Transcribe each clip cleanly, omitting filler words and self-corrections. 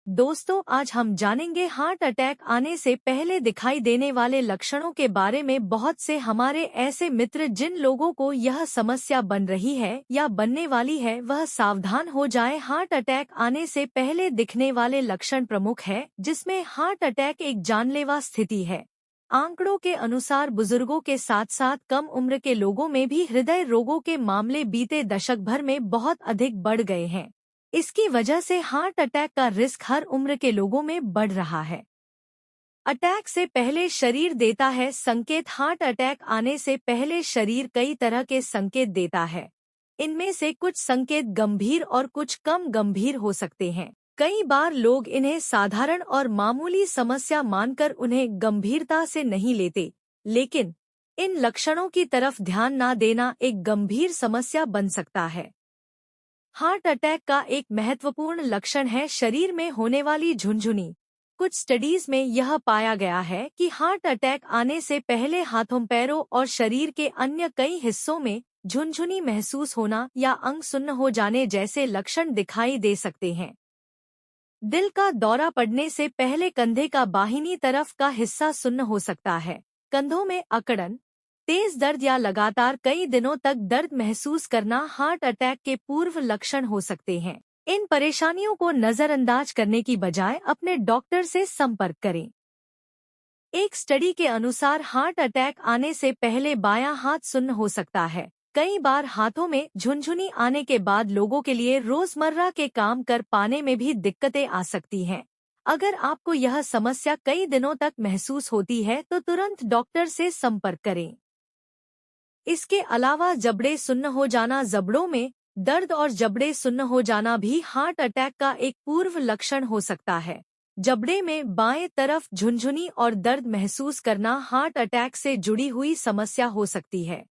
दोस्तों, आज हम जानेंगे हार्ट अटैक आने से पहले दिखाई देने वाले लक्षणों के बारे में। बहुत से हमारे ऐसे मित्र जिन लोगों को यह समस्या बन रही है या बनने वाली है, वह सावधान हो जाएं। हार्ट अटैक आने से पहले दिखने वाले लक्षण प्रमुख है, जिसमें हार्ट अटैक एक जानलेवा स्थिति है। आंकड़ों के अनुसार बुजुर्गों के साथ साथ कम उम्र के लोगों में भी हृदय रोगों के मामले बीते दशक भर में बहुत अधिक बढ़ गए हैं। इसकी वजह से हार्ट अटैक का रिस्क हर उम्र के लोगों में बढ़ रहा है। अटैक से पहले शरीर देता है संकेत। हार्ट अटैक आने से पहले शरीर कई तरह के संकेत देता है। इनमें से कुछ संकेत गंभीर और कुछ कम गंभीर हो सकते हैं। कई बार लोग इन्हें साधारण और मामूली समस्या मानकर उन्हें गंभीरता से नहीं लेते, लेकिन इन लक्षणों की तरफ ध्यान न देना एक गंभीर समस्या बन सकता है। हार्ट अटैक का एक महत्वपूर्ण लक्षण है शरीर में होने वाली झुनझुनी। कुछ स्टडीज में यह पाया गया है कि हार्ट अटैक आने से पहले हाथों, पैरों और शरीर के अन्य कई हिस्सों में झुनझुनी महसूस होना या अंग सुन्न हो जाने जैसे लक्षण दिखाई दे सकते हैं। दिल का दौरा पड़ने से पहले कंधे का बाहिनी तरफ का हिस्सा सुन्न हो सकता है। कंधों में अकड़न, तेज दर्द या लगातार कई दिनों तक दर्द महसूस करना हार्ट अटैक के पूर्व लक्षण हो सकते हैं। इन परेशानियों को नजरअंदाज करने की बजाय अपने डॉक्टर से संपर्क करें। एक स्टडी के अनुसार हार्ट अटैक आने से पहले बायां हाथ सुन्न हो सकता है। कई बार हाथों में झुनझुनी आने के बाद लोगों के लिए रोजमर्रा के काम कर पाने में भी दिक्कतें आ सकती हैं। अगर आपको यह समस्या कई दिनों तक महसूस होती है तो तुरंत डॉक्टर से संपर्क करें। इसके अलावा जबड़े सुन्न हो जाना, जबड़ों में दर्द और जबड़े सुन्न हो जाना भी हार्ट अटैक का एक पूर्व लक्षण हो सकता है। जबड़े में बाएं तरफ झुनझुनी और दर्द महसूस करना हार्ट अटैक से जुड़ी हुई समस्या हो सकती है।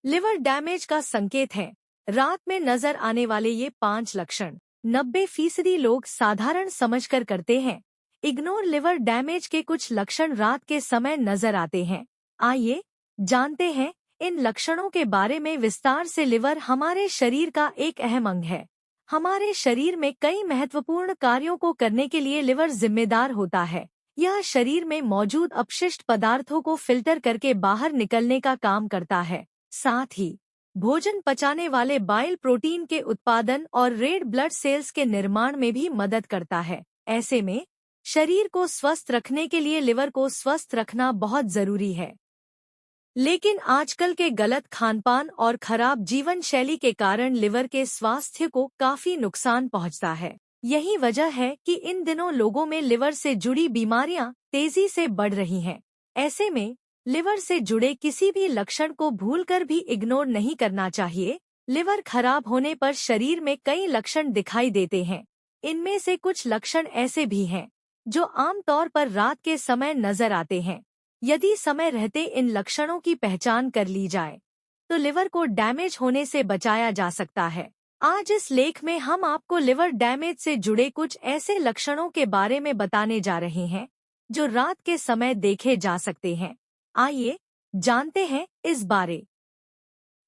लिवर डैमेज का संकेत है। रात में नजर आने वाले ये 5 लक्षण 90% लोग साधारण समझकर करते हैं। इग्नोर लिवर डैमेज के कुछ लक्षण रात के समय नजर आते हैं। आइए जानते हैं इन लक्षणों के बारे में विस्तार से। लिवर हमारे शरीर का एक अहम अंग है। हमारे शरीर में कई महत्वपूर्ण कार्यों को करने के लिए लिवर जिम्मेदार होता है। यह शरीर में मौजूद अपशिष्ट पदार्थों को फिल्टर करके बाहर निकलने का काम करता है। साथ ही भोजन पचाने वाले बाइल प्रोटीन के उत्पादन और रेड ब्लड सेल्स के निर्माण में भी मदद करता है। ऐसे में शरीर को स्वस्थ रखने के लिए लिवर को स्वस्थ रखना बहुत जरूरी है। लेकिन आजकल के गलत खानपान और खराब जीवन शैली के कारण लिवर के स्वास्थ्य को काफी नुकसान पहुंचता है। यही वजह है कि इन दिनों लोगों में लिवर से जुड़ी बीमारियां तेजी से बढ़ रही हैं। ऐसे में लिवर से जुड़े किसी भी लक्षण को भूलकर भी इग्नोर नहीं करना चाहिए। लिवर खराब होने पर शरीर में कई लक्षण दिखाई देते हैं। इनमें से कुछ लक्षण ऐसे भी हैं जो आमतौर पर रात के समय नजर आते हैं। यदि समय रहते इन लक्षणों की पहचान कर ली जाए तो लिवर को डैमेज होने से बचाया जा सकता है। आज इस लेख में हम आपको लिवर डैमेज से जुड़े कुछ ऐसे लक्षणों के बारे में बताने जा रहे हैं जो रात के समय देखे जा सकते हैं। आइए जानते हैं इस बारे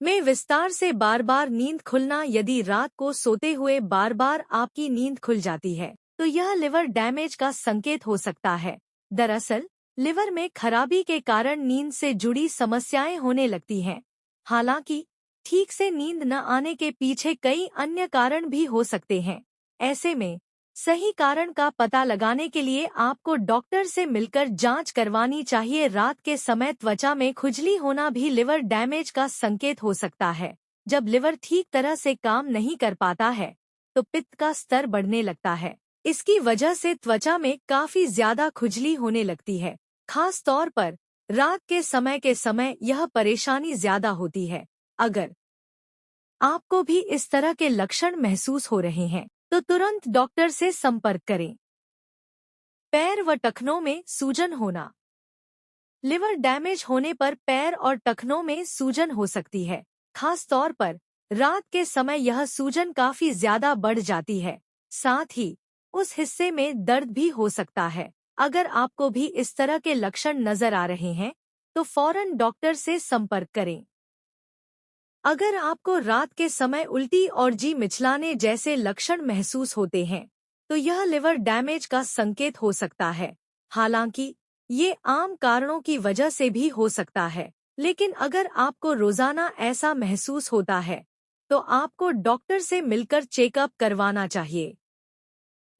में विस्तार से। बार बार नींद खुलना। यदि रात को सोते हुए बार बार आपकी नींद खुल जाती है तो यह लिवर डैमेज का संकेत हो सकता है। दरअसल लिवर में खराबी के कारण नींद से जुड़ी समस्याएं होने लगती हैं। हालांकि ठीक से नींद न आने के पीछे कई अन्य कारण भी हो सकते हैं। ऐसे में सही कारण का पता लगाने के लिए आपको डॉक्टर से मिलकर जांच करवानी चाहिए। रात के समय त्वचा में खुजली होना भी लिवर डैमेज का संकेत हो सकता है। जब लिवर ठीक तरह से काम नहीं कर पाता है तो पित्त का स्तर बढ़ने लगता है। इसकी वजह से त्वचा में काफी ज्यादा खुजली होने लगती है। खास तौर पर रात के समय यह परेशानी ज्यादा होती है। अगर आपको भी इस तरह के लक्षण महसूस हो रहे हैं तो तुरंत डॉक्टर से संपर्क करें। पैर व टखनों में सूजन होना। लिवर डैमेज होने पर पैर और टखनों में सूजन हो सकती है। खास तौर पर रात के समय यह सूजन काफी ज्यादा बढ़ जाती है। साथ ही उस हिस्से में दर्द भी हो सकता है। अगर आपको भी इस तरह के लक्षण नजर आ रहे हैं तो फौरन डॉक्टर से संपर्क करें। अगर आपको रात के समय उल्टी और जी मिचलाने जैसे लक्षण महसूस होते हैं तो यह लिवर डैमेज का संकेत हो सकता है। हालांकि ये आम कारणों की वजह से भी हो सकता है, लेकिन अगर आपको रोजाना ऐसा महसूस होता है तो आपको डॉक्टर से मिलकर चेकअप करवाना चाहिए।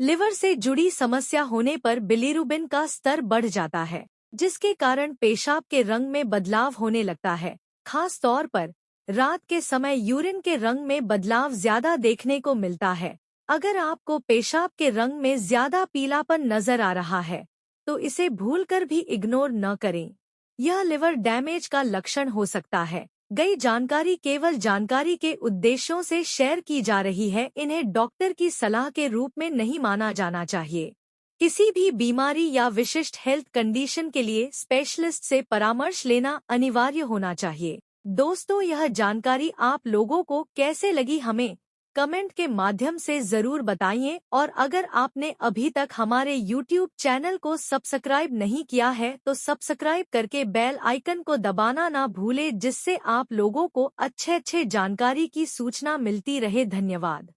लिवर से जुड़ी समस्या होने पर बिलीरुबिन का स्तर बढ़ जाता है, जिसके कारण पेशाब के रंग में बदलाव होने लगता है। खास तौर पर रात के समय यूरिन के रंग में बदलाव ज्यादा देखने को मिलता है। अगर आपको पेशाब के रंग में ज्यादा पीलापन नजर आ रहा है तो इसे भूलकर भी इग्नोर न करें। यह लिवर डैमेज का लक्षण हो सकता है। गई जानकारी केवल जानकारी के उद्देश्यों से शेयर की जा रही है, इन्हें डॉक्टर की सलाह के रूप में नहीं माना जाना चाहिए। किसी भी बीमारी या विशिष्ट हेल्थ कंडीशन के लिए स्पेशलिस्ट से परामर्श लेना अनिवार्य होना चाहिए। दोस्तों, यह जानकारी आप लोगों को कैसे लगी हमें कमेंट के माध्यम से जरूर बताइए, और अगर आपने अभी तक हमारे YouTube चैनल को सब्सक्राइब नहीं किया है तो सब्सक्राइब करके बेल आइकन को दबाना ना भूले, जिससे आप लोगों को अच्छे जानकारी की सूचना मिलती रहे। धन्यवाद।